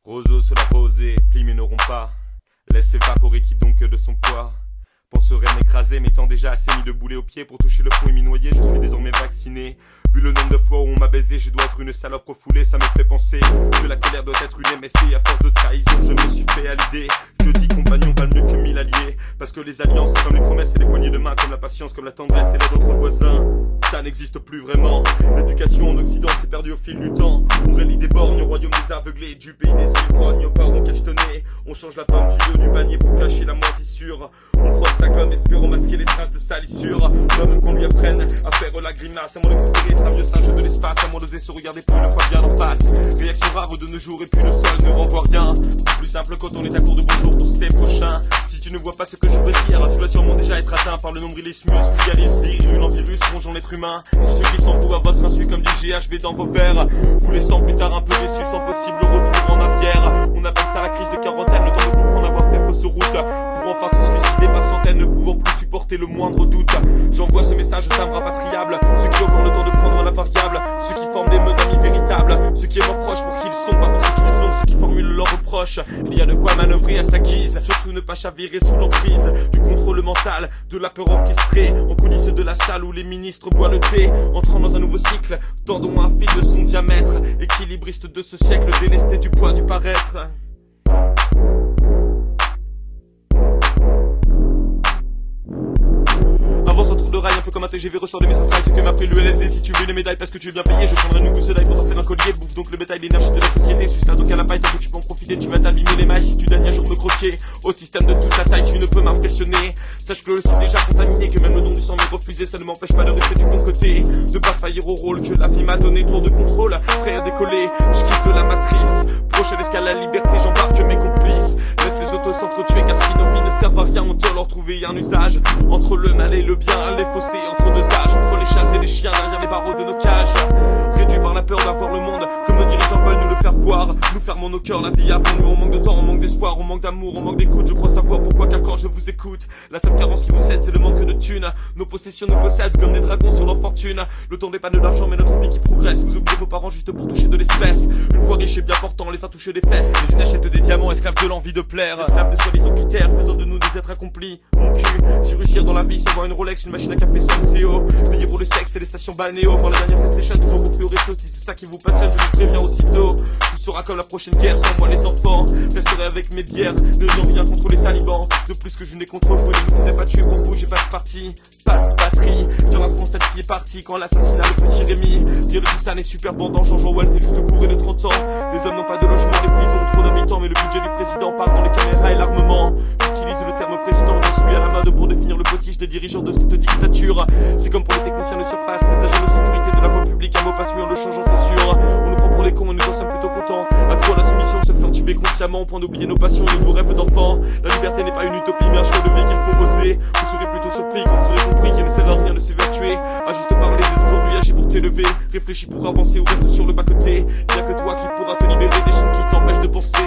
Roseau sur la rosée, plie mais n'auront pas. Laisse évaporer qui donc de son poids. Pense reine écrasée, m'étant déjà assez mis de boulet aux pieds pour toucher le fond et m'y noyer, je suis désormais vacciné. Vu le nombre de fois où on m'a baisé, je dois être une salope refoulée, ça me fait penser que la colère doit être une MST. À force de trahison, je me suis fait à l'idée que 10 compagnons valent mieux que 1000 alliés. Parce que les alliances, comme les promesses et les poignées de main, comme la patience, comme la tendresse et l'aide d'autres voisins, ça n'existe plus vraiment. L'éducation en Occident s'est perdue au fil du temps. On relie des borgnes au royaume des aveuglés, du pays des ivrognes aux parents cachetonnés. On change la pomme du haut du panier pour cacher la moisissure. On frotte sa gomme, espérant masquer les traces de salissure. Même qu'on lui apprenne à faire la grimace, à moins de couvrir être un vieux singe de l'espace, à moins d'oser se regarder plus une fois bien en face. Réaction rare de nos jours et puis le sol ne renvoie rien. Plus simple quand on est à court de bonjour pour ses prochains. Si tu ne vois pas ce que je veux dire, tu dois sûrement déjà être atteint par le nombrilisme, vulgarisme, virulent, virus, rongeant l'être humain. Ceux qui sont pour votre insu comme du GHB dans vos verres, vous laissant plus tard un peu déçus sans possible retour en arrière. On appelle ça la crise de quarantaine, le temps de comprendre avoir fait fausse route, pour enfin se suicider par centaines, ne pouvant plus supporter le moindre doute. J'envoie ce message aux âmes rapatriables, ceux qui ont encore le temps de prendre la variable, ceux qui forment des meutes d'amis véritables, ceux qui aiment leurs proches pour qui ils sont, pas pour ce qu'ils sont, ceux qui formulent leurs reproches. Il y a de quoi manœuvrer à sa guise, surtout ne pas chavirer sous l'emprise du contrôle mental, de la peur orchestrée, en coulisses de la salle où les ministres boivent le thé. Entrant dans un nouveau cycle, tendons un fil de son diamètre, équilibriste de ce siècle, délesté du poids du paraître. Avance en trou de rail, un peu comme un TGV ressort de mes entrailles. C'est que m'a pris l'ULSD, si tu veux les médailles parce que tu veux bien payer, je prendrai une gousse d'ail pour t'en faire un collier. Bouffe donc le bétail, l'énergie de la société, suis là donc à la paille, tant que tu peux en profiter, tu vas t'abîmer les mailles si tu daignes un jour me croquer. Au système de toute la taille, tu ne peux m'impressionner. Sache que je suis déjà contaminé, que même le don du sang m'est refusé, ça ne m'empêche pas de rester du bon côté, de pas faillir au rôle que la vie m'a donné. Tour de contrôle, prêt à décoller, je quitte la matrice. Prochaine escale à la liberté, j'embarque mes complices. Laisse les autos s'entretuer car si nos vies ne servent à rien, on doit leur trouver un usage. Entre le mal et le bien, les fossés entre deux âges, entre les chats et les chiens derrière les barreaux de nos cages. Réduits par la peur d'avoir le monde, comme nos dirigeants veulent nous le faire voir. Nous fermons nos cœurs, la vie à prendre, mais on manque de temps, on manque d'espoir, on manque d'amour, on manque d'écoute. Je crois savoir pourquoi car quand je vous écoute, la seule carence qui vous aide c'est le manque de thunes. Nos possessions nous possèdent comme des dragons sur leur fortune. Le temps n'est pas de l'argent mais notre vie qui progresse. Vous oubliez vos parents juste pour toucher de l'espèce. Une fois riche et bien portant, les a touchés des fesses. Les unes achètent des diamants, esclaves de l'envie de plaire, esclaves de soi-disant critères, faisant de nous des êtres accomplis. Mon cul, si réussir dans la vie c'est voir une Rolex, une machine à café Senseo, payer pour le sexe et les stations balnéo, voir la dernière PlayStation, toujours bouffer au resto. Si c'est ça qui vous passionne, je vous préviens aussitôt, tout sera comme la prochaine guerre. Sans moi les enfants, resterai avec mes bières, ne rien contre les talibans. De plus que je n'ai contre vous, ne vous ai pas tué pour vous, j'ai pas de parti, pas de patrie. Dans la France, celle-ci est partie quand l'assassinat le petit Rémi. Dire de tout ça n'est super bandant, Jean Well c'est juste couré de 30 ans. Les hommes n'ont pas de logement, les prisons ont trop d'habitants, mais le budget du président part dans les caméras et l'armement. J'utilise le terme président dans celui à la mode pour définir le potiche des dirigeants de cette dictature. C'est comme pour les techniciens de surface, les agents de sécurité de la voie publique, un mot passe mieux en le changeant c'est sûr. On nous prend pour les cons et nous en sommes plutôt contents. Accro à la soumission, se faire tuer consciemment au point d'oublier nos passions et nos rêves d'enfants. La liberté n'est pas une utopie mais un choix de vie qu'il faut oser. Vous serez plutôt surpris quand vous aurez compris qu'il ne sert à rien de s'évertuer. À juste parler dès aujourd'hui, agis pour t'élever. Réfléchis pour avancer ou reste sur le bas-côté. Bien que toi qui pourras te libérer des chaînes qui t'empêchent de penser.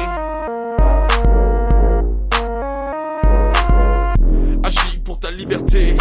Agis pour ta liberté.